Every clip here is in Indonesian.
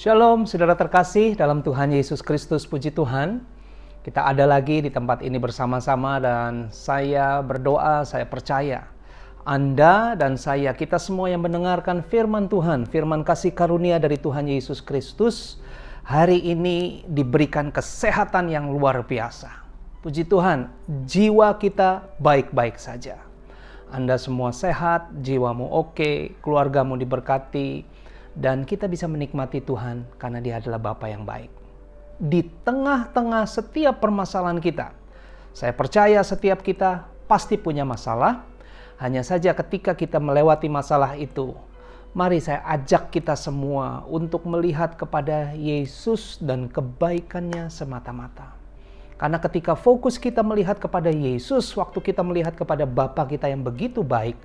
Shalom, saudara terkasih dalam Tuhan Yesus Kristus, puji Tuhan. Kita ada lagi di tempat ini bersama-sama dan saya berdoa, saya percaya Anda dan saya, kita semua yang mendengarkan firman Tuhan, firman kasih karunia dari Tuhan Yesus Kristus, hari ini diberikan kesehatan yang luar biasa. Puji Tuhan, jiwa kita baik-baik saja. Anda semua sehat, jiwamu oke, keluargamu diberkati, dan kita bisa menikmati Tuhan karena Dia adalah Bapa yang baik. Di tengah-tengah setiap permasalahan kita, saya percaya setiap kita pasti punya masalah. Hanya saja ketika kita melewati masalah itu, mari saya ajak kita semua untuk melihat kepada Yesus dan kebaikannya semata-mata. Karena ketika fokus kita melihat kepada Yesus, waktu kita melihat kepada Bapa kita yang begitu baik,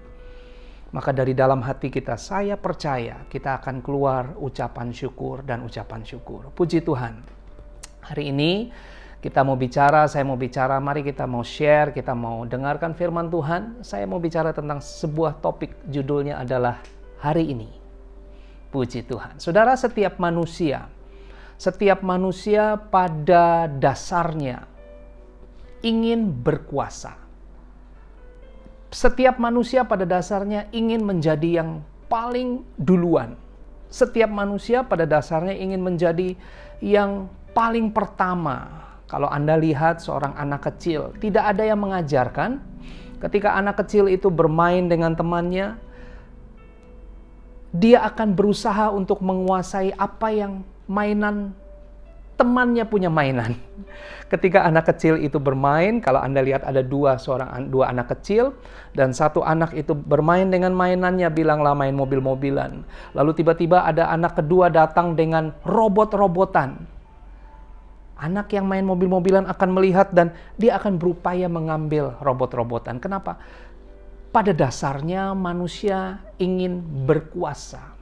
maka dari dalam hati kita, saya percaya kita akan keluar ucapan syukur dan ucapan syukur. Puji Tuhan. Hari ini kita mau bicara, saya mau bicara, mari kita mau share, kita mau dengarkan firman Tuhan. Saya mau bicara tentang sebuah topik, judulnya adalah hari ini. Puji Tuhan. Saudara, setiap manusia pada dasarnya ingin berkuasa. Setiap manusia pada dasarnya ingin menjadi yang paling duluan. Setiap manusia pada dasarnya ingin menjadi yang paling pertama. Kalau Anda lihat seorang anak kecil, tidak ada yang mengajarkan. Ketika anak kecil itu bermain dengan temannya, dia akan berusaha untuk menguasai apa yang mainan temannya punya mainan. Ketika anak kecil itu bermain, kalau Anda lihat ada dua anak kecil, dan satu anak itu bermain dengan mainannya, bilanglah main mobil-mobilan. Lalu tiba-tiba ada anak kedua datang dengan robot-robotan. Anak yang main mobil-mobilan akan melihat dan dia akan berupaya mengambil robot-robotan. Kenapa? Pada dasarnya manusia ingin berkuasa.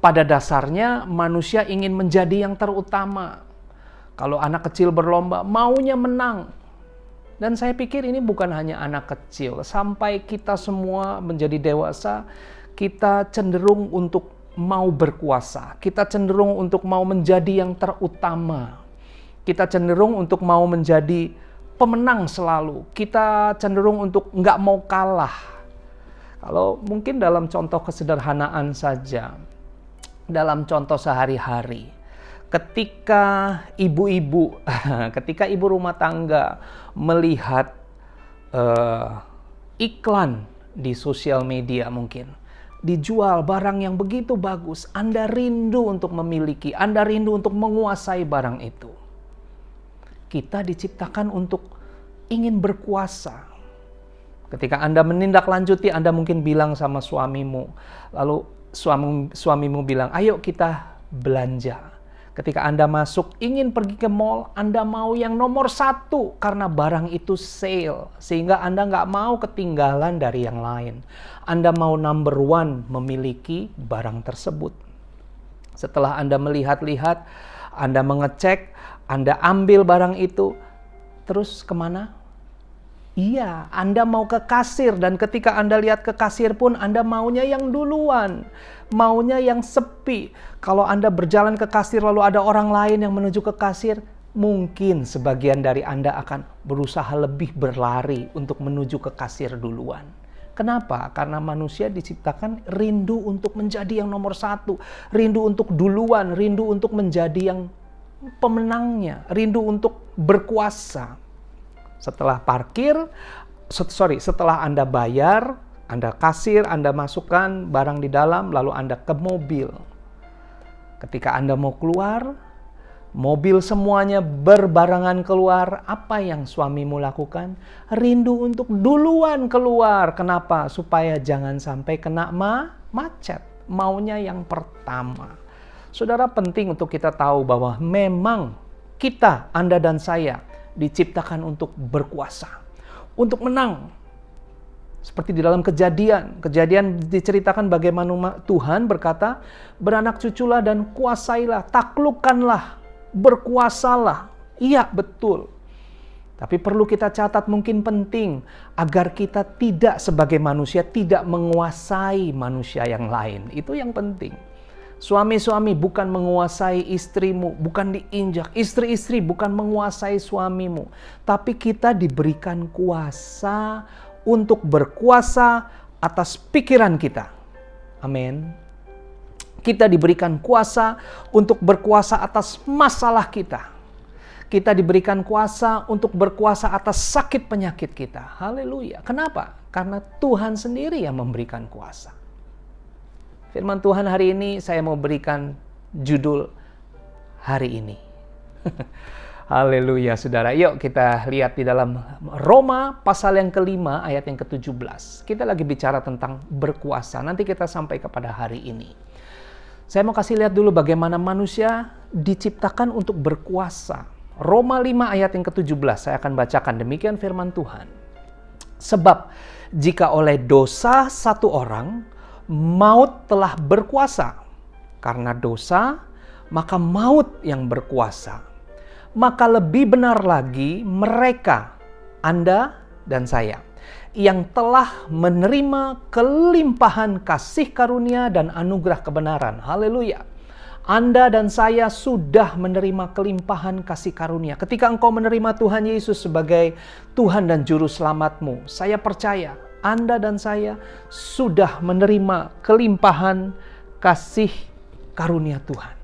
Pada dasarnya manusia ingin menjadi yang terutama. Kalau anak kecil berlomba, maunya menang. Dan saya pikir ini bukan hanya anak kecil. Sampai kita semua menjadi dewasa, kita cenderung untuk mau berkuasa. Kita cenderung untuk mau menjadi yang terutama. Kita cenderung untuk mau menjadi pemenang selalu. Kita cenderung untuk nggak mau kalah. Kalau mungkin dalam contoh kesederhanaan saja, dalam contoh sehari-hari, ketika ibu-ibu, ketika ibu rumah tangga melihat iklan di sosial media mungkin, dijual barang yang begitu bagus, Anda rindu untuk memiliki, Anda rindu untuk menguasai barang itu. Kita diciptakan untuk ingin berkuasa. Ketika Anda menindaklanjuti, Anda mungkin bilang sama suamimu, lalu suamimu bilang, ayo kita belanja. Ketika Anda masuk, ingin pergi ke mall, Anda mau yang nomor 1 karena barang itu sale. Sehingga Anda nggak mau ketinggalan dari yang lain. Anda mau number 1 memiliki barang tersebut. Setelah Anda melihat-lihat, Anda mengecek, Anda ambil barang itu, terus kemana? Iya, Anda mau ke kasir, dan ketika Anda lihat ke kasir pun Anda maunya yang duluan, maunya yang sepi. Kalau Anda berjalan ke kasir lalu ada orang lain yang menuju ke kasir, mungkin sebagian dari Anda akan berusaha lebih berlari untuk menuju ke kasir duluan. Kenapa? Karena manusia diciptakan rindu untuk menjadi yang nomor 1, rindu untuk duluan, rindu untuk menjadi yang pemenangnya, rindu untuk berkuasa. Setelah setelah Anda bayar, Anda kasir, Anda masukkan barang di dalam, lalu Anda ke mobil. Ketika Anda mau keluar, mobil semuanya berbarengan keluar, apa yang suamimu lakukan? Rindu untuk duluan keluar. Kenapa? Supaya jangan sampai kena macet. Maunya yang pertama. Saudara, penting untuk kita tahu bahwa memang kita, Anda dan saya, diciptakan untuk berkuasa, untuk menang. Seperti di dalam Kejadian diceritakan bagaimana Tuhan berkata, beranak cuculah dan kuasailah, taklukkanlah, berkuasalah. Iya, betul. Tapi perlu kita catat, mungkin penting, agar kita tidak sebagai manusia tidak menguasai manusia yang lain. Itu yang penting. Suami-suami bukan menguasai istrimu, bukan diinjak. Istri-istri bukan menguasai suamimu. Tapi kita diberikan kuasa untuk berkuasa atas pikiran kita. Amin. Kita diberikan kuasa untuk berkuasa atas masalah kita. Kita diberikan kuasa untuk berkuasa atas sakit penyakit kita. Haleluya. Kenapa? Karena Tuhan sendiri yang memberikan kuasa. Firman Tuhan hari ini saya mau berikan judul hari ini. Haleluya saudara. Yuk kita lihat di dalam Roma pasal yang kelima ayat yang ke-17. Kita lagi bicara tentang berkuasa. Nanti kita sampai kepada hari ini. Saya mau kasih lihat dulu bagaimana manusia diciptakan untuk berkuasa. Roma 5 ayat yang ke-17 saya akan bacakan. Demikian firman Tuhan. Sebab jika oleh dosa satu orang maut telah berkuasa. Karena dosa, maka maut yang berkuasa. Maka lebih benar lagi mereka, Anda dan saya, yang telah menerima kelimpahan kasih karunia dan anugerah kebenaran. Haleluya. Anda dan saya sudah menerima kelimpahan kasih karunia. Ketika engkau menerima Tuhan Yesus sebagai Tuhan dan Juru Selamatmu, saya percaya Anda dan saya sudah menerima kelimpahan kasih karunia Tuhan.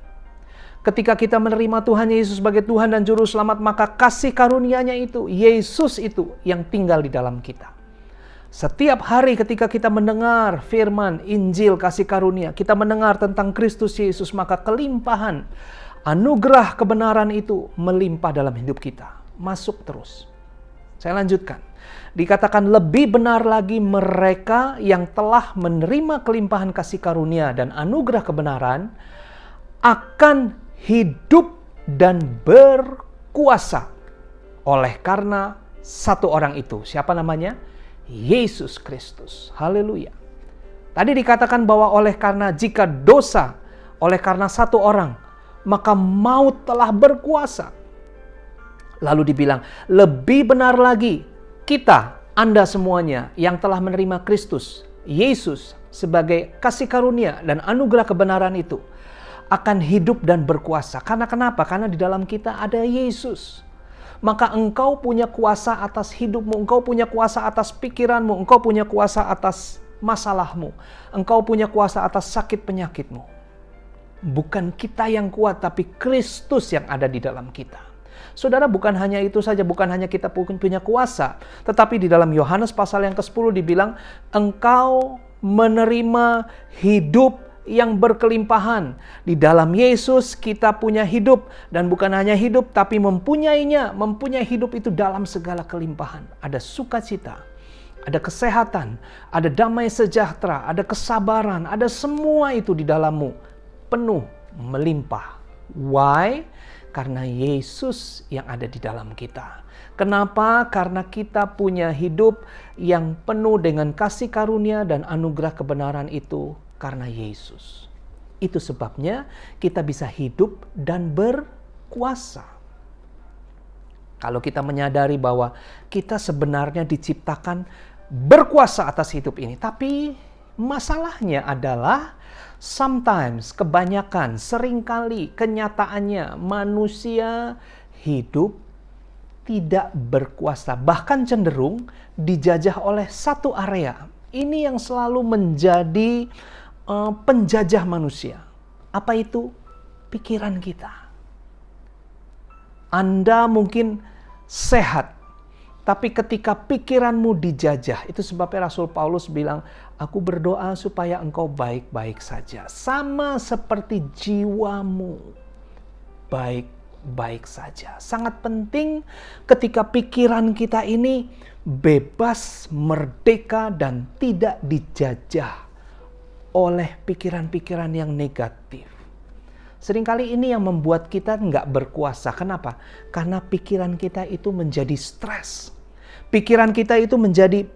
Ketika kita menerima Tuhan Yesus sebagai Tuhan dan Juru Selamat, maka kasih karunia-Nya itu, Yesus itu yang tinggal di dalam kita. Setiap hari ketika kita mendengar firman Injil kasih karunia, kita mendengar tentang Kristus Yesus, maka kelimpahan anugerah kebenaran itu melimpah dalam hidup kita. Masuk terus. Saya lanjutkan. Dikatakan lebih benar lagi mereka yang telah menerima kelimpahan kasih karunia dan anugerah kebenaran akan hidup dan berkuasa oleh karena satu orang itu. Siapa namanya? Yesus Kristus. Haleluya. Tadi dikatakan bahwa oleh karena jika dosa, oleh karena satu orang, maka maut telah berkuasa. Lalu dibilang, lebih benar lagi kita, Anda semuanya yang telah menerima Kristus, Yesus sebagai kasih karunia dan anugerah kebenaran itu akan hidup dan berkuasa. Karena kenapa? Karena di dalam kita ada Yesus. Maka engkau punya kuasa atas hidupmu, engkau punya kuasa atas pikiranmu, engkau punya kuasa atas masalahmu, engkau punya kuasa atas sakit penyakitmu. Bukan kita yang kuat, tapi Kristus yang ada di dalam kita. Saudara, bukan hanya itu saja, bukan hanya kita punya kuasa, tetapi di dalam Yohanes pasal yang ke-10 dibilang, engkau menerima hidup yang berkelimpahan. Di dalam Yesus kita punya hidup, dan bukan hanya hidup, tapi mempunyai hidup itu dalam segala kelimpahan. Ada sukacita, ada kesehatan, ada damai sejahtera, ada kesabaran, ada semua itu di dalammu, penuh, melimpah. Why? Karena Yesus yang ada di dalam kita. Kenapa? Karena kita punya hidup yang penuh dengan kasih karunia dan anugerah kebenaran itu karena Yesus. Itu sebabnya kita bisa hidup dan berkuasa. Kalau kita menyadari bahwa kita sebenarnya diciptakan berkuasa atas hidup ini. Tapi masalahnya adalah sometimes, kebanyakan, seringkali kenyataannya manusia hidup tidak berkuasa. Bahkan cenderung dijajah oleh satu area. Ini yang selalu menjadi penjajah manusia. Apa itu? Pikiran kita. Anda mungkin sehat, tapi ketika pikiranmu dijajah, itu sebabnya Rasul Paulus bilang, aku berdoa supaya engkau baik-baik saja. Sama seperti jiwamu baik-baik saja. Sangat penting ketika pikiran kita ini bebas, merdeka, dan tidak dijajah oleh pikiran-pikiran yang negatif. Seringkali ini yang membuat kita nggak berkuasa. Kenapa? Karena pikiran kita itu menjadi stres. Pikiran kita itu menjadi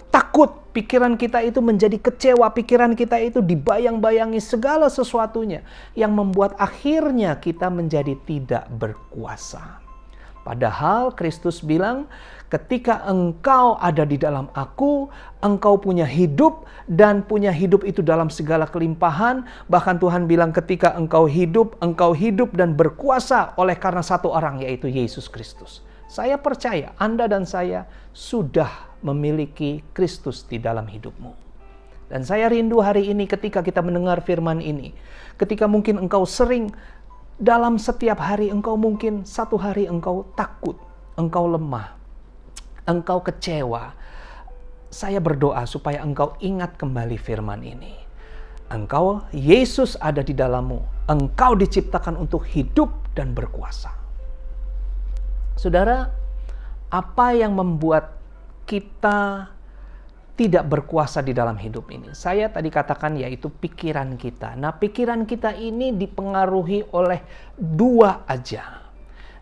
takut, pikiran kita itu menjadi kecewa, pikiran kita itu dibayang-bayangi segala sesuatunya yang membuat akhirnya kita menjadi tidak berkuasa. Padahal Kristus bilang, ketika engkau ada di dalam aku, engkau punya hidup dan punya hidup itu dalam segala kelimpahan. Bahkan Tuhan bilang ketika engkau hidup dan berkuasa oleh karena satu orang, yaitu Yesus Kristus. Saya percaya Anda dan saya sudah memiliki Kristus di dalam hidupmu. Dan saya rindu hari ini ketika kita mendengar firman ini. Ketika mungkin engkau sering dalam setiap hari engkau mungkin satu hari engkau takut, engkau lemah, engkau kecewa. Saya berdoa supaya engkau ingat kembali firman ini. Engkau, Yesus ada di dalammu. Engkau diciptakan untuk hidup dan berkuasa. Saudara, apa yang membuat kita tidak berkuasa di dalam hidup ini? Saya tadi katakan yaitu pikiran kita. Nah, pikiran kita ini dipengaruhi oleh dua aja.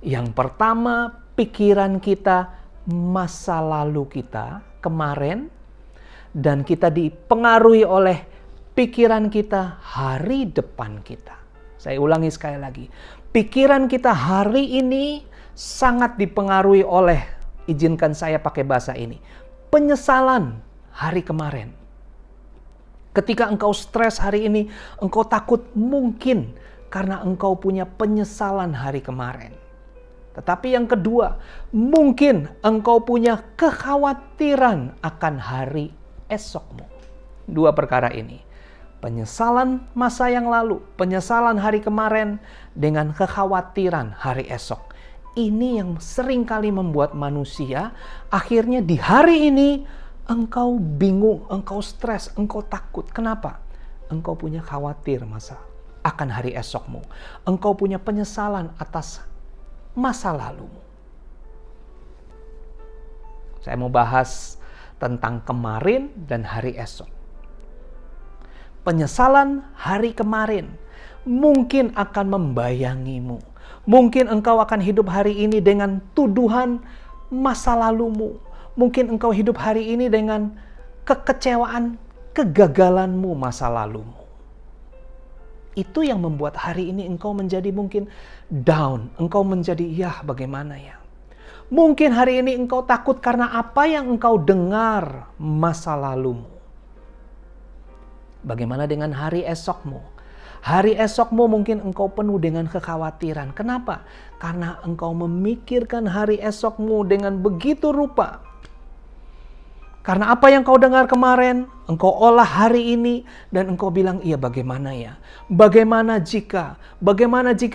Yang pertama, pikiran kita masa lalu kita kemarin, dan kita dipengaruhi oleh pikiran kita hari depan kita. Saya ulangi sekali lagi. Pikiran kita hari ini sangat dipengaruhi oleh, izinkan saya pakai bahasa ini, penyesalan hari kemarin. Ketika engkau stres hari ini, engkau takut mungkin karena engkau punya penyesalan hari kemarin. Tetapi yang kedua, mungkin engkau punya kekhawatiran akan hari esokmu. Dua perkara ini, penyesalan masa yang lalu, penyesalan hari kemarin dengan kekhawatiran hari esok. Ini yang seringkali membuat manusia akhirnya di hari ini engkau bingung, engkau stres, engkau takut. Kenapa? Engkau punya khawatir akan hari esokmu. Engkau punya penyesalan atas masa lalumu. Saya mau bahas tentang kemarin dan hari esok. Penyesalan hari kemarin mungkin akan membayangimu. Mungkin engkau akan hidup hari ini dengan tuduhan masa lalumu. Mungkin engkau hidup hari ini dengan kekecewaan, kegagalanmu masa lalumu. Itu yang membuat hari ini engkau menjadi mungkin down. Engkau menjadi, bagaimana ya? Mungkin hari ini engkau takut karena apa yang engkau dengar masa lalumu. Bagaimana dengan hari esokmu? Hari esokmu mungkin engkau penuh dengan kekhawatiran. Kenapa? Karena engkau memikirkan hari esokmu dengan begitu rupa. Karena apa yang kau dengar kemarin, engkau olah hari ini dan engkau bilang, bagaimana ya? Bagaimana jika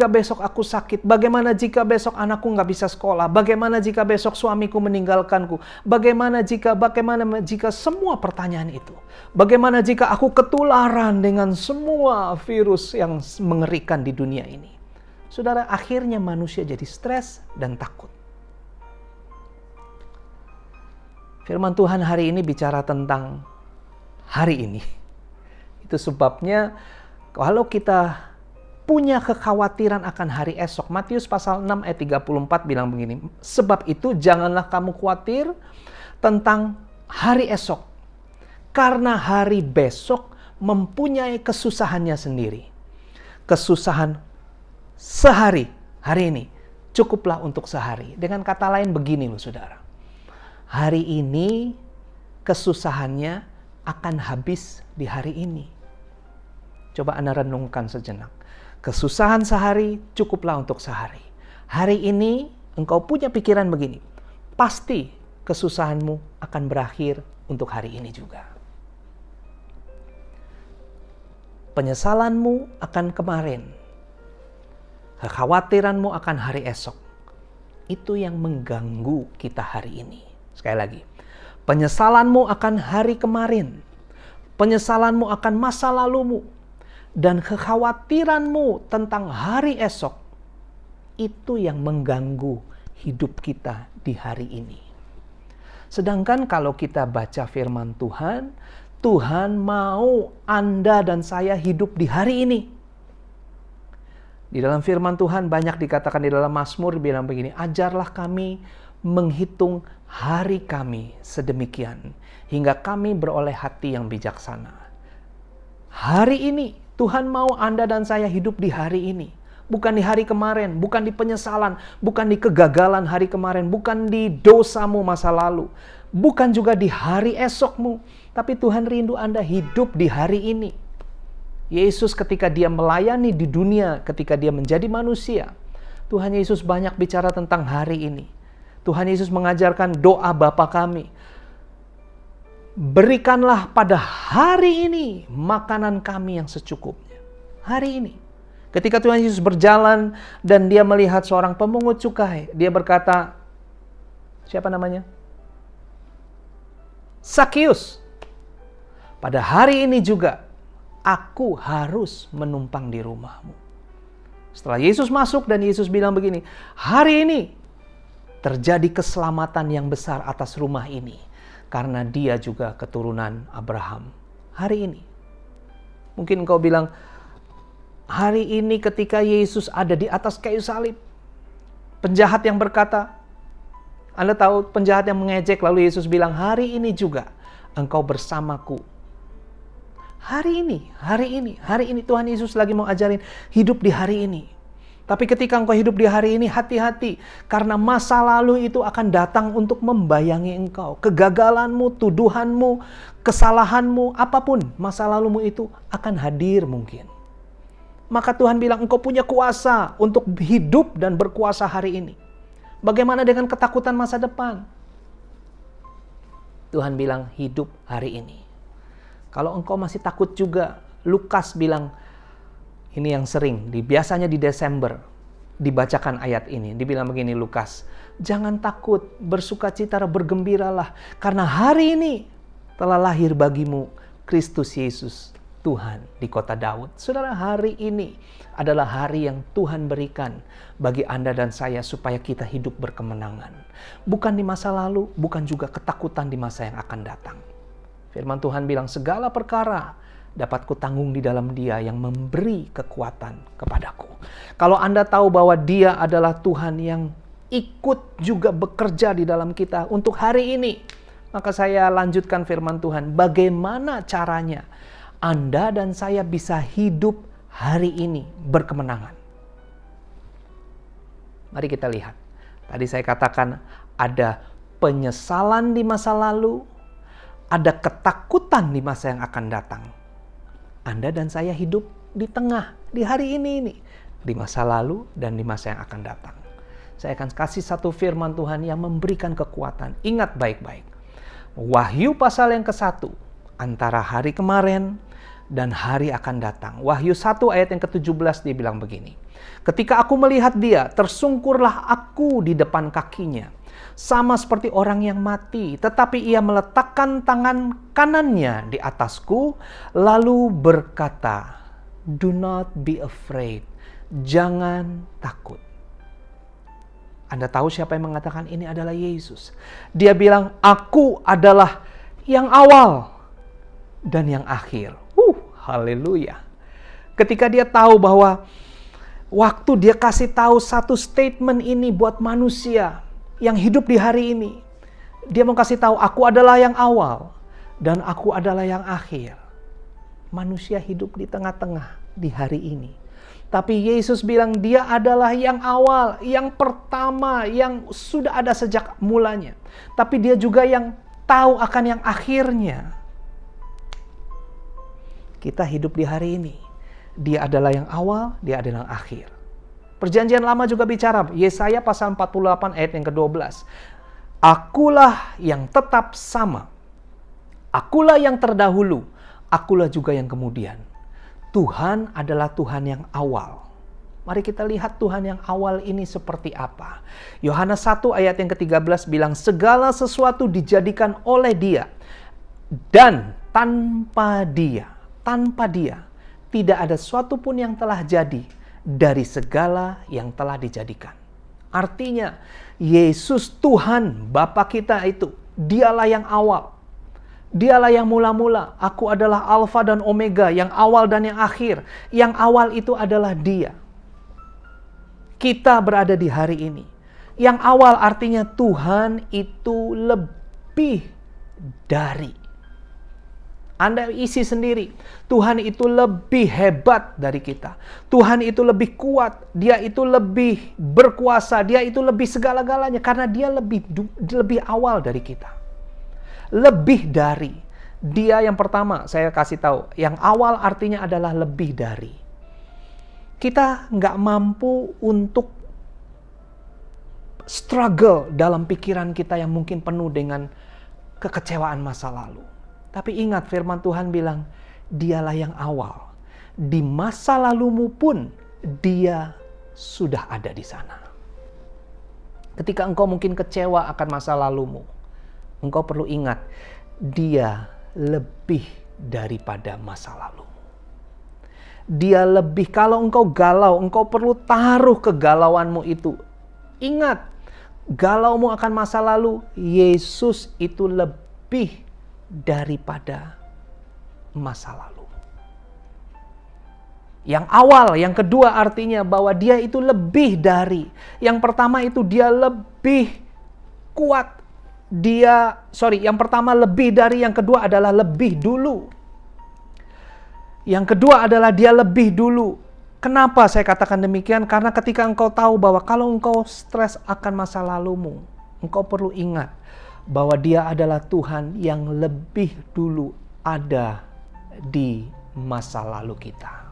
besok aku sakit? Bagaimana jika besok anakku nggak bisa sekolah? Bagaimana jika besok suamiku meninggalkanku? Bagaimana jika semua pertanyaan itu? Bagaimana jika aku ketularan dengan semua virus yang mengerikan di dunia ini? Saudara, akhirnya manusia jadi stres dan takut. Firman Tuhan hari ini bicara tentang hari ini. Itu sebabnya kalau kita punya kekhawatiran akan hari esok. Matius pasal 6 ayat 34 bilang begini. Sebab itu janganlah kamu khawatir tentang hari esok. Karena hari besok mempunyai kesusahannya sendiri. Kesusahan sehari, hari ini, cukuplah untuk sehari. Dengan kata lain begini loh saudara. Hari ini kesusahannya akan habis di hari ini. Coba Anda renungkan sejenak. Kesusahan sehari cukuplah untuk sehari. Hari ini engkau punya pikiran begini. Pasti kesusahanmu akan berakhir untuk hari ini juga. Penyesalanmu akan kemarin. Kekhawatiranmu akan hari esok. Itu yang mengganggu kita hari ini. Sekali lagi, penyesalanmu akan hari kemarin, penyesalanmu akan masa lalumu, dan kekhawatiranmu tentang hari esok, itu yang mengganggu hidup kita di hari ini. Sedangkan kalau kita baca firman Tuhan, Tuhan mau Anda dan saya hidup di hari ini. Di dalam firman Tuhan banyak dikatakan di dalam Mazmur bilang begini, ajarlah kami menghitung hari kami sedemikian, hingga kami beroleh hati yang bijaksana. Hari ini, Tuhan mau Anda dan saya hidup di hari ini. bukan di hari kemarin, bukan di penyesalan, bukan di kegagalan hari kemarin, bukan di dosamu masa lalu, bukan juga di hari esokmu, tapi Tuhan rindu Anda hidup di hari ini. Yesus ketika dia melayani di dunia, ketika dia menjadi manusia, Tuhan Yesus banyak bicara tentang hari ini. Tuhan Yesus mengajarkan doa Bapa kami. Berikanlah pada hari ini makanan kami yang secukupnya. Hari ini. Ketika Tuhan Yesus berjalan dan dia melihat seorang pemungut cukai, dia berkata, siapa namanya? Sakius. Pada hari ini juga, aku harus menumpang di rumahmu. Setelah Yesus masuk dan Yesus bilang begini, hari ini terjadi keselamatan yang besar atas rumah ini. Karena dia juga keturunan Abraham. Hari ini. Mungkin engkau bilang, hari ini ketika Yesus ada di atas kayu salib, penjahat yang berkata, Anda tahu penjahat yang mengejek, lalu Yesus bilang, hari ini juga engkau bersamaku. Hari ini Tuhan Yesus lagi mau ajarin hidup di hari ini. Tapi ketika engkau hidup di hari ini, hati-hati. Karena masa lalu itu akan datang untuk membayangi engkau. Kegagalanmu, tuduhanmu, kesalahanmu, apapun masa lalumu itu akan hadir mungkin. Maka Tuhan bilang engkau punya kuasa untuk hidup dan berkuasa hari ini. Bagaimana dengan ketakutan masa depan? Tuhan bilang hidup hari ini. Kalau engkau masih takut juga, Lukas bilang, ini yang sering, biasanya di Desember, dibacakan ayat ini. Dibilang begini Lukas, jangan takut, bersukacita, bergembiralah. Karena hari ini telah lahir bagimu Kristus Yesus, Tuhan di kota Daud. Saudara, hari ini adalah hari yang Tuhan berikan bagi Anda dan saya supaya kita hidup berkemenangan. Bukan di masa lalu, bukan juga ketakutan di masa yang akan datang. Firman Tuhan bilang, segala perkara dapat kutanggung di dalam Dia yang memberi kekuatan kepadaku. Kalau Anda tahu bahwa Dia adalah Tuhan yang ikut juga bekerja di dalam kita untuk hari ini, maka saya lanjutkan firman Tuhan. Bagaimana caranya Anda dan saya bisa hidup hari ini berkemenangan? Mari kita lihat. Tadi saya katakan ada penyesalan di masa lalu, ada ketakutan di masa yang akan datang. Anda dan saya hidup di tengah, di hari ini, di masa lalu dan di masa yang akan datang. Saya akan kasih satu firman Tuhan yang memberikan kekuatan. Ingat baik-baik. Wahyu pasal yang ke-1, antara hari kemarin dan hari akan datang. Wahyu 1 ayat yang ke-17 dia bilang begini. Ketika aku melihat dia, tersungkurlah aku di depan kakinya. Sama seperti orang yang mati, tetapi ia meletakkan tangan kanannya di atasku, lalu berkata, "Do not be afraid." Jangan takut. Anda tahu siapa yang mengatakan ini adalah Yesus. Dia bilang, aku adalah yang awal dan yang akhir. Haleluya. Ketika dia tahu bahwa waktu dia kasih tahu satu statement ini buat manusia yang hidup di hari ini, dia mau kasih tahu, aku adalah yang awal dan aku adalah yang akhir. Manusia hidup di tengah-tengah di hari ini. Tapi Yesus bilang dia adalah yang awal, yang pertama, yang sudah ada sejak mulanya. Tapi dia juga yang tahu akan yang akhirnya. Kita hidup di hari ini. Dia adalah yang awal, dia adalah yang akhir. Perjanjian Lama juga bicara, Yesaya pasal 48 ayat yang ke-12. Akulah yang tetap sama. Akulah yang terdahulu. Akulah juga yang kemudian. Tuhan adalah Tuhan yang awal. Mari kita lihat Tuhan yang awal ini seperti apa. Yohanes 1 ayat yang ke-13 bilang, segala sesuatu dijadikan oleh Dia. Dan tanpa Dia, tidak ada sesuatu pun yang telah jadi dari segala yang telah dijadikan. Artinya, Yesus Tuhan, Bapa kita itu, dialah yang awal. Dialah yang mula-mula. Aku adalah Alfa dan Omega, yang awal dan yang akhir. Yang awal itu adalah Dia. Kita berada di hari ini. Yang awal artinya Tuhan itu lebih dari. Anda isi sendiri. Tuhan itu lebih hebat dari kita. Tuhan itu lebih kuat. Dia itu lebih berkuasa. Dia itu lebih segala-galanya. Karena dia lebih awal dari kita. Lebih dari. Dia yang pertama, saya kasih tahu. Yang awal artinya adalah lebih dari. Kita nggak mampu untuk struggle dalam pikiran kita yang mungkin penuh dengan kekecewaan masa lalu. Tapi ingat, firman Tuhan bilang, dialah yang awal. Di masa lalumu pun, dia sudah ada di sana. Ketika engkau mungkin kecewa akan masa lalumu, engkau perlu ingat, dia lebih daripada masa lalumu. Dia lebih, kalau engkau galau, engkau perlu taruh kegalauanmu itu. Ingat, galaumu akan masa lalu, Yesus itu lebih daripada masa lalu. Yang awal, yang kedua artinya bahwa dia itu lebih dari. Yang pertama itu dia lebih kuat. Yang pertama lebih dari, yang kedua adalah lebih dulu. Yang kedua adalah dia lebih dulu. Kenapa saya katakan demikian? Karena ketika engkau tahu bahwa kalau engkau stres akan masa lalumu, engkau perlu ingat bahwa dia adalah Tuhan yang lebih dulu ada di masa lalu kita.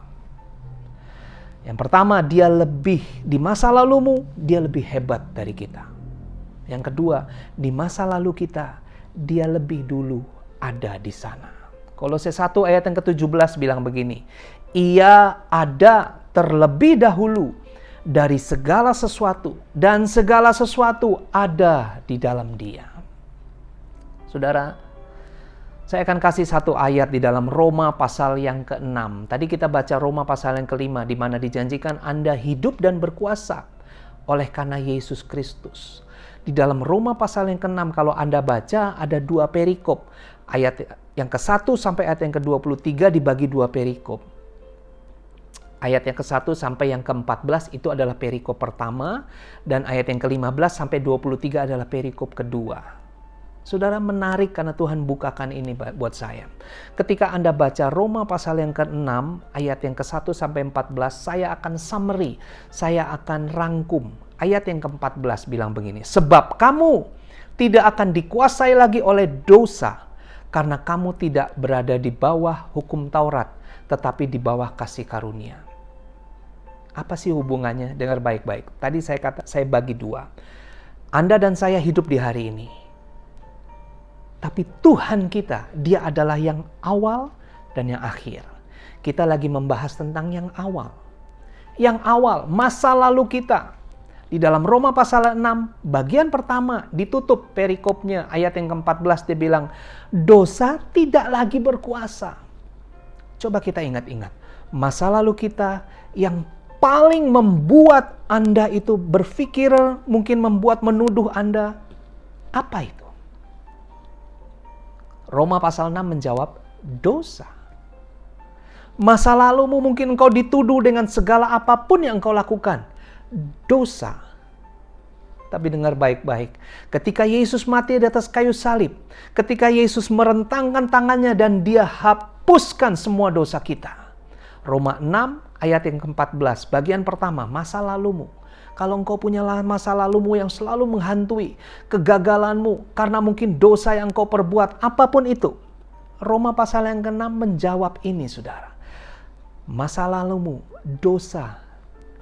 Yang pertama, dia lebih di masa lalumu, dia lebih hebat dari kita. Yang kedua, di masa lalu kita, dia lebih dulu ada di sana. Kolose 1 ayat yang ke-17 bilang begini, ia ada terlebih dahulu dari segala sesuatu, dan segala sesuatu ada di dalam dia. Saudara, saya akan kasih satu ayat di dalam Roma pasal yang ke-6. Tadi kita baca Roma pasal yang ke-5, di mana dijanjikan Anda hidup dan berkuasa oleh karena Yesus Kristus. Di dalam Roma pasal yang ke-6, kalau Anda baca, ada 2 perikop. Ayat yang ke-1 sampai ayat yang ke-23 dibagi 2 perikop. Ayat yang ke-1 sampai yang ke-14 itu adalah perikop pertama, dan ayat yang ke-15 sampai 23 adalah perikop kedua. Saudara, menarik karena Tuhan bukakan ini buat saya. Ketika Anda baca Roma pasal yang ke-6, ayat yang ke-1 sampai 14, saya akan summary, saya akan rangkum. Ayat yang ke-14 bilang begini, sebab kamu tidak akan dikuasai lagi oleh dosa, karena kamu tidak berada di bawah hukum Taurat, tetapi di bawah kasih karunia. Apa sih hubungannya? Dengar baik-baik. Tadi saya bagi 2. Anda dan saya hidup di hari ini. Tapi Tuhan kita, dia adalah yang awal dan yang akhir. Kita lagi membahas tentang yang awal. Yang awal, masa lalu kita. Di dalam Roma pasal 6, bagian pertama ditutup perikopnya. Ayat yang ke-14 dia bilang, dosa tidak lagi berkuasa. Coba kita ingat-ingat. Masa lalu kita yang paling membuat Anda itu berpikir, mungkin menuduh Anda. Apa itu? Roma pasal 6 menjawab, dosa. Masa lalumu mungkin engkau dituduh dengan segala apapun yang engkau lakukan. Dosa. Tapi dengar baik-baik. Ketika Yesus mati di atas kayu salib, ketika Yesus merentangkan tangannya dan dia hapuskan semua dosa kita. Roma 6 ayat yang ke-14, bagian pertama, masa lalumu. Kalau engkau punya masa lalumu yang selalu menghantui, kegagalanmu karena mungkin dosa yang engkau perbuat, apapun itu. Roma pasal yang ke-6 menjawab ini, saudara. Masa lalumu, dosa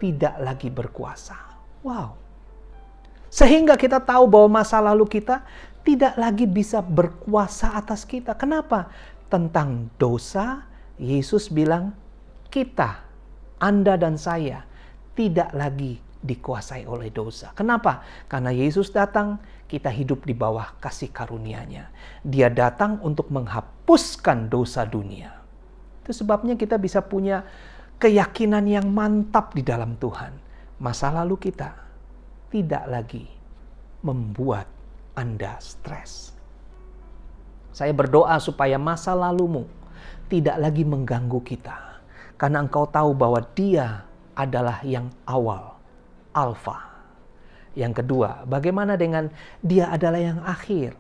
tidak lagi berkuasa. Wow. Sehingga kita tahu bahwa masa lalu kita tidak lagi bisa berkuasa atas kita. Kenapa? Tentang dosa, Yesus bilang, kita, Anda dan saya, tidak lagi dikuasai oleh dosa. Kenapa? Karena Yesus datang, kita hidup di bawah kasih karunia-Nya. Dia datang untuk menghapuskan dosa dunia. Itu sebabnya kita bisa punya keyakinan yang mantap di dalam Tuhan. Masa lalu kita tidak lagi membuat Anda stres. Saya berdoa supaya masa lalumu tidak lagi mengganggu kita. Karena engkau tahu bahwa Dia adalah yang awal. Alfa. Yang kedua, bagaimana dengan Dia adalah yang akhir?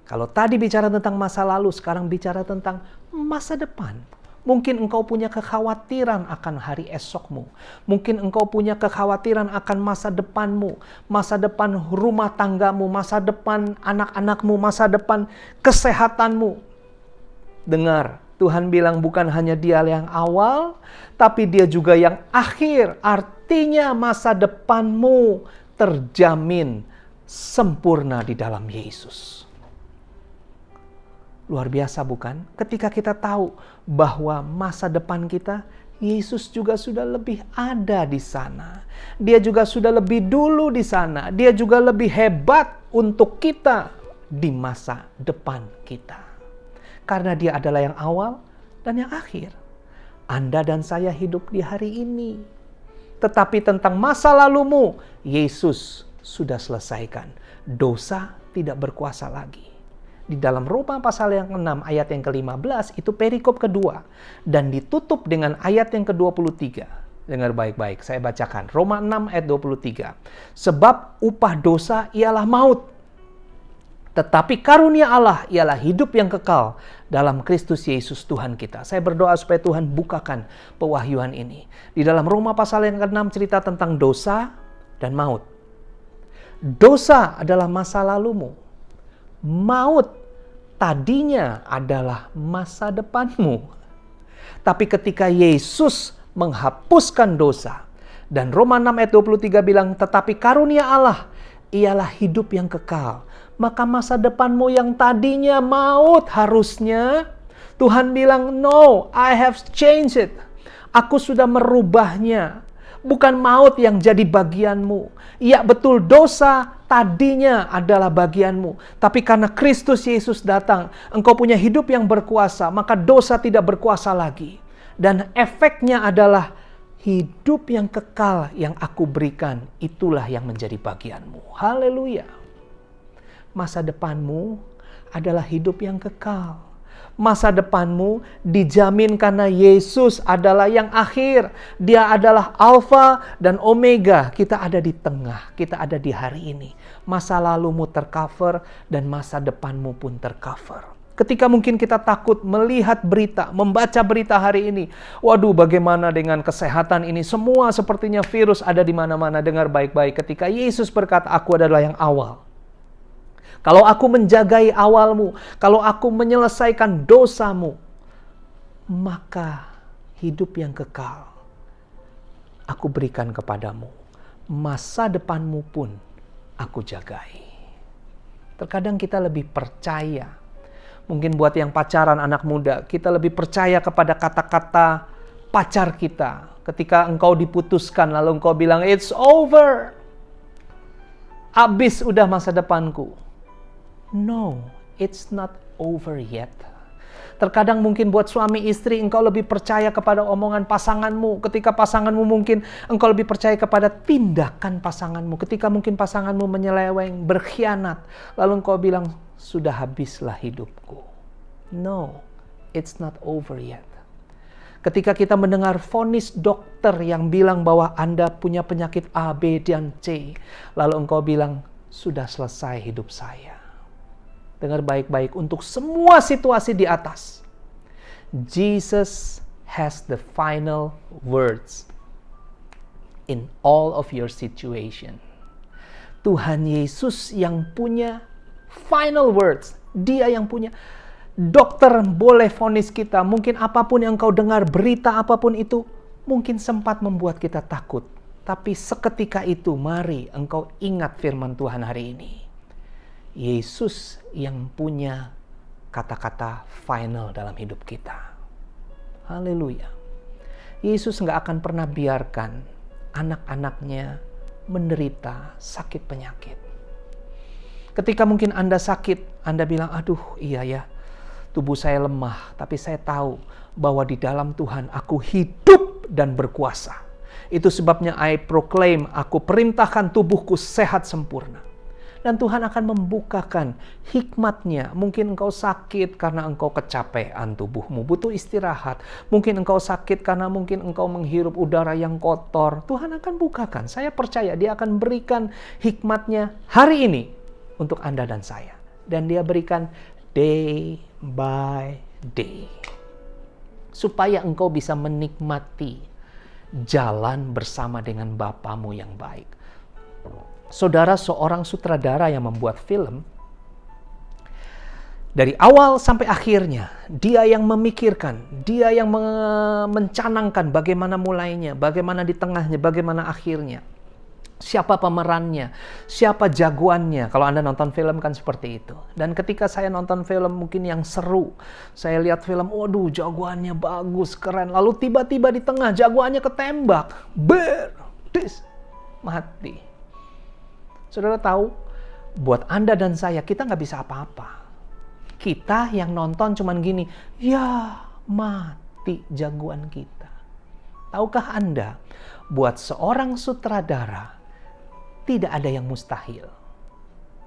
Kalau tadi bicara tentang masa lalu, sekarang bicara tentang masa depan. Mungkin engkau punya kekhawatiran akan hari esokmu. Mungkin engkau punya kekhawatiran akan masa depanmu, masa depan rumah tanggamu, masa depan anak-anakmu, masa depan kesehatanmu. Dengar, Tuhan bilang bukan hanya Dia yang awal, tapi Dia juga yang akhir. Artinya masa depanmu terjamin sempurna di dalam Yesus. Luar biasa bukan? Ketika kita tahu bahwa masa depan kita, Yesus juga sudah lebih ada di sana. Dia juga sudah lebih dulu di sana. Dia juga lebih hebat untuk kita di masa depan kita. Karena Dia adalah yang awal dan yang akhir. Anda dan saya hidup di hari ini. Tetapi tentang masa lalumu, Yesus sudah selesaikan. Dosa tidak berkuasa lagi. Di dalam Roma pasal yang ke-6 ayat yang ke-15 itu perikop kedua. Dan ditutup dengan ayat yang ke-23. Dengar baik-baik, saya bacakan. Roma 6 ayat 23. Sebab upah dosa ialah maut. Tetapi karunia Allah ialah hidup yang kekal dalam Kristus Yesus Tuhan kita. Saya berdoa supaya Tuhan bukakan pewahyuan ini. Di dalam Roma pasal yang ke-6 cerita tentang dosa dan maut. Dosa adalah masa lalumu. Maut tadinya adalah masa depanmu. Tapi ketika Yesus menghapuskan dosa, dan Roma 6 ayat 23 bilang, tetapi karunia Allah ialah hidup yang kekal. Maka masa depanmu yang tadinya maut harusnya, Tuhan bilang, no, I have changed it. Aku sudah merubahnya. Bukan maut yang jadi bagianmu. Ya betul, dosa tadinya adalah bagianmu. Tapi karena Kristus Yesus datang, engkau punya hidup yang berkuasa, maka dosa tidak berkuasa lagi. Dan efeknya adalah hidup yang kekal yang aku berikan, itulah yang menjadi bagianmu. Haleluya. Masa depanmu adalah hidup yang kekal. Masa depanmu dijamin karena Yesus adalah yang akhir. Dia adalah Alfa dan Omega. Kita ada di tengah, kita ada di hari ini. Masa lalumu tercover dan masa depanmu pun tercover. Ketika mungkin kita takut melihat berita, membaca berita hari ini. Waduh, bagaimana dengan kesehatan ini? Semua sepertinya virus ada di mana-mana. Dengar baik-baik, ketika Yesus berkata, aku adalah yang awal. Kalau aku menjagai awalmu, kalau aku menyelesaikan dosamu, maka hidup yang kekal aku berikan kepadamu. Masa depanmu pun aku jagai. Terkadang kita lebih percaya. Mungkin buat yang pacaran anak muda, kita lebih percaya kepada kata-kata pacar kita. Ketika engkau diputuskan, lalu engkau bilang, it's over. Habis udah masa depanku. No, it's not over yet. Terkadang mungkin buat suami istri engkau lebih percaya kepada omongan pasanganmu. Ketika pasanganmu mungkin engkau lebih percaya kepada tindakan pasanganmu. Ketika mungkin pasanganmu menyeleweng, berkhianat. Lalu engkau bilang, sudah habislah hidupku. No, it's not over yet. Ketika kita mendengar vonis dokter yang bilang bahwa Anda punya penyakit A, B, dan C. Lalu engkau bilang, sudah selesai hidup saya. Dengar baik-baik, untuk semua situasi di atas, Jesus has the final words in all of your situation. Tuhan Yesus yang punya final words. Dia yang punya. Dokter boleh vonis kita. Mungkin apapun yang engkau dengar, berita apapun itu, mungkin sempat membuat kita takut. Tapi seketika itu, mari engkau ingat firman Tuhan hari ini. Yesus yang punya kata-kata final dalam hidup kita. Haleluya. Yesus nggak akan pernah biarkan anak-anaknya menderita sakit penyakit. Ketika mungkin Anda sakit, Anda bilang, aduh iya ya, tubuh saya lemah. Tapi saya tahu bahwa di dalam Tuhan aku hidup dan berkuasa. Itu sebabnya I proclaim, aku perintahkan tubuhku sehat sempurna. Dan Tuhan akan membukakan hikmat-Nya. Mungkin engkau sakit karena engkau kecapean tubuhmu, butuh istirahat. Mungkin engkau sakit karena mungkin engkau menghirup udara yang kotor. Tuhan akan bukakan. Saya percaya Dia akan berikan hikmat-Nya hari ini untuk Anda dan saya. dan dia berikan day by day. Supaya engkau bisa menikmati jalan bersama dengan Bapamu yang baik. Saudara, seorang sutradara yang membuat film, dari awal sampai akhirnya, dia yang memikirkan, dia yang mencanangkan bagaimana mulainya, bagaimana di tengahnya, bagaimana akhirnya. Siapa pemerannya, siapa jagoannya. Kalau Anda nonton film kan seperti itu. Dan ketika saya nonton film mungkin yang seru, saya lihat film, waduh jagoannya bagus, keren. Lalu tiba-tiba di tengah jagoannya ketembak, mati. Saudara tahu, buat Anda dan saya, kita nggak bisa apa-apa. Kita yang nonton cuman gini, ya mati jagoan kita. Tahukah Anda, buat seorang sutradara, tidak ada yang mustahil.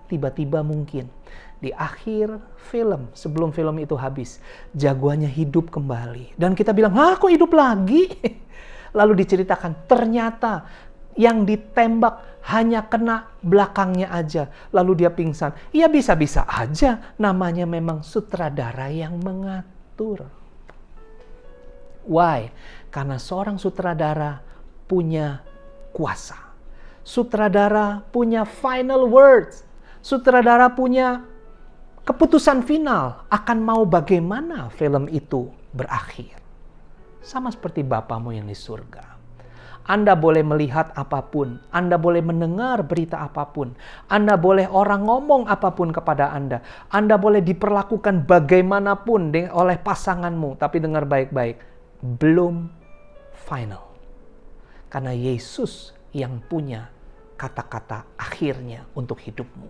Tiba-tiba mungkin di akhir film, sebelum film itu habis, jagoannya hidup kembali. Dan kita bilang, kok hidup lagi? Lalu diceritakan, ternyata yang ditembak hanya kena belakangnya aja. Lalu dia pingsan. Ya bisa-bisa aja, namanya memang sutradara yang mengatur. Why? Karena seorang sutradara punya kuasa. Sutradara punya final words. Sutradara punya keputusan final akan mau bagaimana film itu berakhir. Sama seperti Bapamu yang di surga. Anda boleh melihat apapun, Anda boleh mendengar berita apapun, Anda boleh orang ngomong apapun kepada Anda, Anda boleh diperlakukan bagaimanapun oleh pasanganmu, tapi dengar baik-baik, belum final. Karena Yesus yang punya kata-kata akhirnya untuk hidupmu.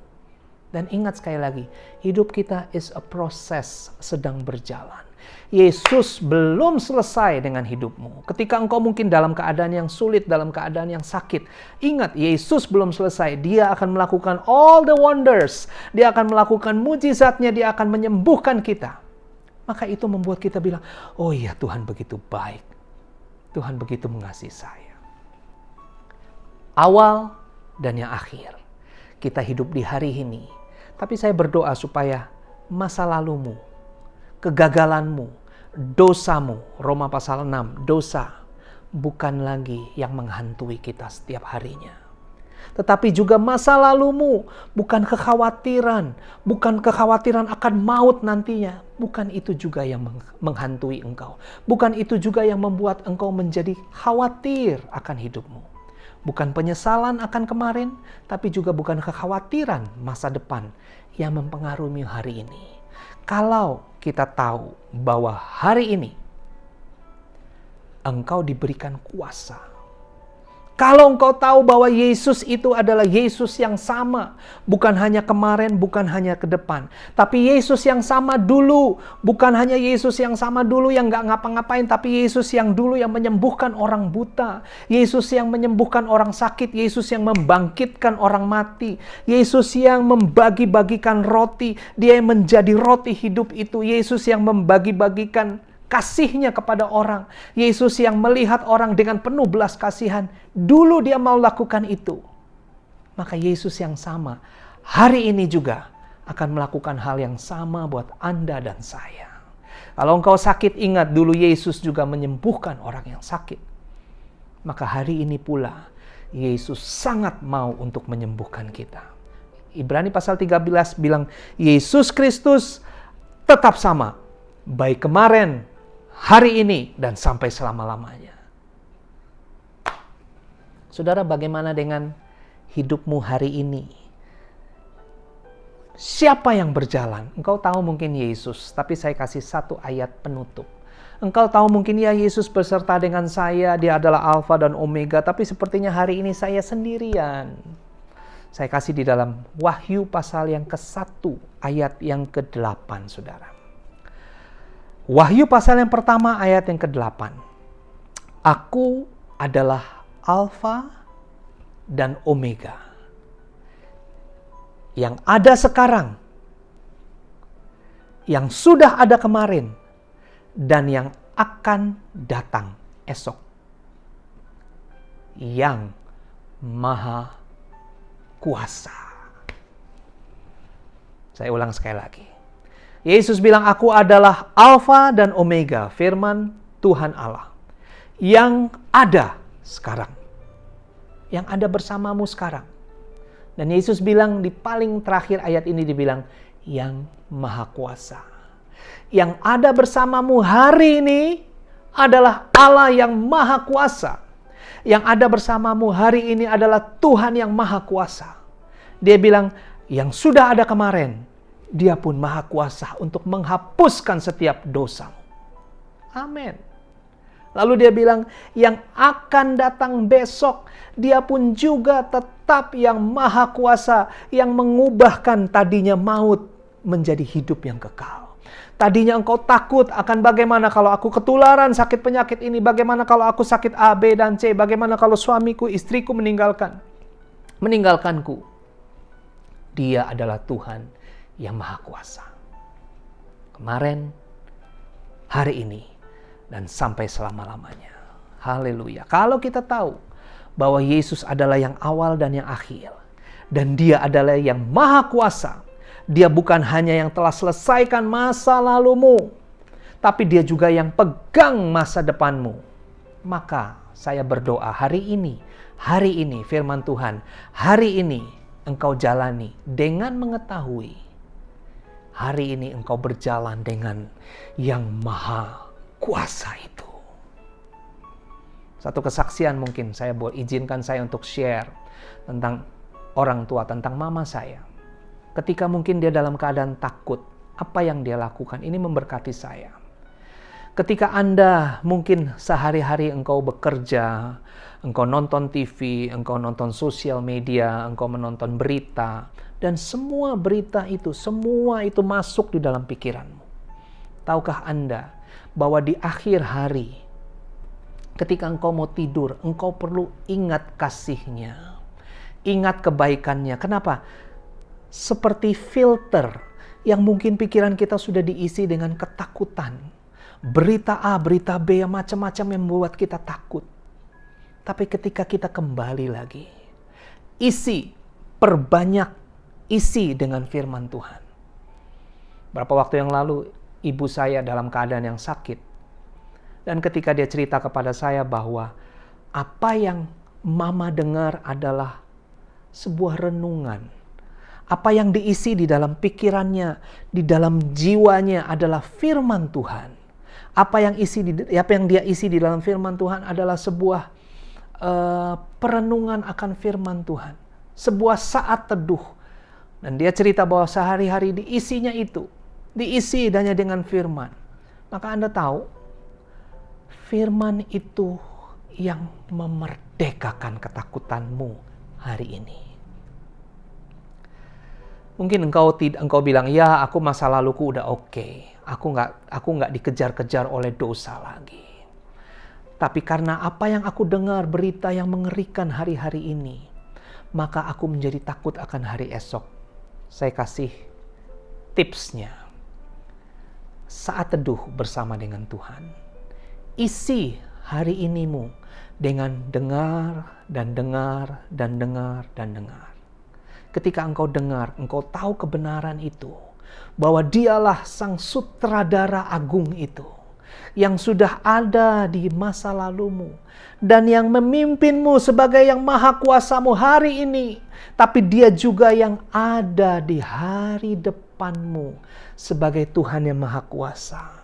Dan ingat sekali lagi, hidup kita is a process, sedang berjalan. Yesus belum selesai dengan hidupmu. Ketika engkau mungkin dalam keadaan yang sulit, dalam keadaan yang sakit, ingat, Yesus belum selesai. Dia akan melakukan all the wonders. Dia akan melakukan mujizatnya, dia akan menyembuhkan kita. Maka itu membuat kita bilang, oh iya, Tuhan begitu baik. Tuhan begitu mengasihi saya. Awal dan yang akhir. Kita hidup di hari ini. Tapi saya berdoa supaya masa lalumu, kegagalanmu, dosamu, Roma pasal 6, dosa bukan lagi yang menghantui kita setiap harinya. Tetapi juga masa lalumu, bukan kekhawatiran akan maut nantinya. Bukan itu juga yang menghantui engkau. Bukan itu juga yang membuat engkau menjadi khawatir akan hidupmu. Bukan penyesalan akan kemarin, tapi juga bukan kekhawatiran masa depan yang mempengaruhi hari ini. Kalau kita tahu bahwa hari ini engkau diberikan kuasa. Kalau engkau tahu bahwa Yesus itu adalah Yesus yang sama. Bukan hanya kemarin, bukan hanya ke depan. Tapi Yesus yang sama dulu. Bukan hanya Yesus yang sama dulu yang gak ngapa-ngapain. Tapi Yesus yang dulu yang menyembuhkan orang buta. Yesus yang menyembuhkan orang sakit. Yesus yang membangkitkan orang mati. Yesus yang membagi-bagikan roti. Dia yang menjadi roti hidup itu. Yesus yang membagi-bagikan kasihnya kepada orang. Yesus yang melihat orang dengan penuh belas kasihan. Dulu dia mau lakukan itu. Maka Yesus yang sama hari ini juga akan melakukan hal yang sama buat Anda dan saya. Kalau engkau sakit, ingat dulu Yesus juga menyembuhkan orang yang sakit. Maka hari ini pula Yesus sangat mau untuk menyembuhkan kita. Ibrani pasal 13 bilang Yesus Kristus tetap sama. Baik kemarin, hari ini, dan sampai selama-lamanya. Saudara, bagaimana dengan hidupmu hari ini? Siapa yang berjalan? Engkau tahu mungkin Yesus, tapi saya kasih satu ayat penutup. Engkau tahu mungkin ya Yesus beserta dengan saya, dia adalah Alfa dan Omega, tapi sepertinya hari ini saya sendirian. Saya kasih di dalam Wahyu pasal yang ke-1, ayat yang ke-8, saudara. Wahyu pasal yang pertama ayat yang ke-8. Aku adalah Alfa dan Omega. Yang ada sekarang, yang sudah ada kemarin, dan yang akan datang esok. Yang Maha Kuasa. Saya ulang sekali lagi. Yesus bilang, aku adalah Alfa dan Omega, firman Tuhan Allah, yang ada sekarang, yang ada bersamamu sekarang. Dan Yesus bilang di paling terakhir ayat ini dibilang, yang Maha Kuasa. Yang ada bersamamu hari ini adalah Allah yang Maha Kuasa. Yang ada bersamamu hari ini adalah Tuhan yang Maha Kuasa. Dia bilang, yang sudah ada kemarin, Dia pun Maha Kuasa untuk menghapuskan setiap dosamu. Amin. Lalu dia bilang, yang akan datang besok, Dia pun juga tetap yang Maha Kuasa, yang mengubahkan tadinya maut menjadi hidup yang kekal. Tadinya engkau takut akan bagaimana kalau aku ketularan sakit penyakit ini, bagaimana kalau aku sakit A, B, dan C, bagaimana kalau suamiku, istriku meninggalkanku. Dia adalah Tuhan yang Maha Kuasa. Kemarin, hari ini, dan sampai selama-lamanya. Haleluya. Kalau kita tahu bahwa Yesus adalah yang awal dan yang akhir, dan Dia adalah yang Maha Kuasa, Dia bukan hanya yang telah selesaikan masa lalumu, tapi Dia juga yang pegang masa depanmu. Maka saya berdoa hari ini firman Tuhan, hari ini engkau jalani dengan mengetahui, hari ini engkau berjalan dengan yang Maha Kuasa itu. Satu kesaksian mungkin saya izinkan saya untuk share tentang orang tua, tentang mama saya. Ketika mungkin dia dalam keadaan takut, apa yang dia lakukan? Ini memberkati saya. Ketika Anda mungkin sehari-hari engkau bekerja, engkau nonton TV, engkau nonton sosial media, engkau menonton berita, dan semua berita itu, semua itu masuk di dalam pikiranmu. Tahukah Anda bahwa di akhir hari, ketika engkau mau tidur, engkau perlu ingat kasih-Nya, ingat kebaikan-Nya. Kenapa? Seperti filter yang mungkin pikiran kita sudah diisi dengan ketakutan. Berita A, berita B, yang macam-macam yang membuat kita takut. Tapi ketika kita kembali lagi, perbanyak isi dengan firman Tuhan. Berapa waktu yang lalu, ibu saya dalam keadaan yang sakit. Dan ketika dia cerita kepada saya bahwa apa yang mama dengar adalah sebuah renungan. Apa yang diisi di dalam pikirannya, di dalam jiwanya adalah firman Tuhan. Apa yang dia isi di dalam firman Tuhan adalah sebuah perenungan akan firman Tuhan. Sebuah saat teduh. Dan dia cerita bahwa sehari-hari diisi hanya dengan firman. Maka Anda tahu, firman itu yang memerdekakan ketakutanmu hari ini. Mungkin engkau bilang, ya aku masa laluku udah oke. Aku nggak dikejar-kejar oleh dosa lagi. Tapi karena apa yang aku dengar, berita yang mengerikan hari-hari ini, maka aku menjadi takut akan hari esok. Saya kasih tipsnya. Saat teduh bersama dengan Tuhan. Isi hari inimu dengan dengar dan dengar dan dengar dan dengar. Ketika engkau dengar, engkau tahu kebenaran itu. Bahwa Dialah sang sutradara agung itu. Yang sudah ada di masa lalumu. Dan yang memimpinmu sebagai yang Maha Kuasamu hari ini. Tapi Dia juga yang ada di hari depanmu sebagai Tuhan yang Maha Kuasa.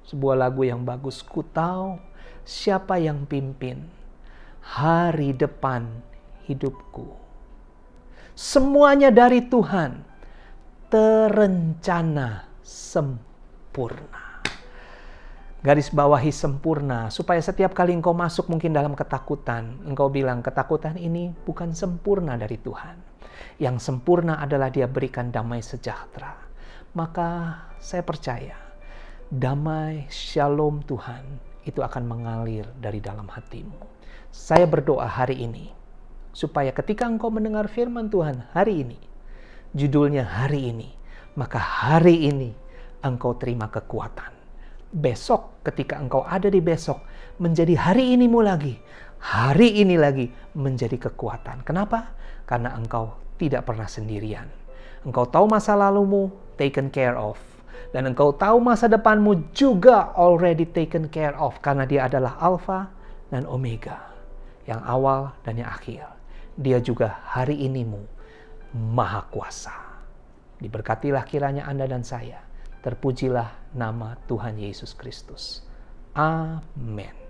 Sebuah lagu yang bagus. Ku tahu siapa yang pimpin hari depan hidupku. Semuanya dari Tuhan terencana sempurna. Garis bawahi sempurna, supaya setiap kali engkau masuk mungkin dalam ketakutan, engkau bilang ketakutan ini bukan sempurna dari Tuhan. Yang sempurna adalah Dia berikan damai sejahtera. Maka saya percaya damai shalom Tuhan itu akan mengalir dari dalam hatimu. Saya berdoa hari ini supaya ketika engkau mendengar firman Tuhan hari ini, judulnya hari ini, maka hari ini engkau terima kekuatan. Besok ketika engkau ada di besok, menjadi hari inimu lagi. Hari ini lagi menjadi kekuatan. Kenapa? Karena engkau tidak pernah sendirian. Engkau tahu masa lalumu taken care of. Dan engkau tahu masa depanmu juga already taken care of. Karena dia adalah Alfa dan Omega. Yang awal dan yang akhir. Dia juga hari inimu Maha Kuasa. Diberkatilah kiranya Anda dan saya. Terpujilah nama Tuhan Yesus Kristus. Amin.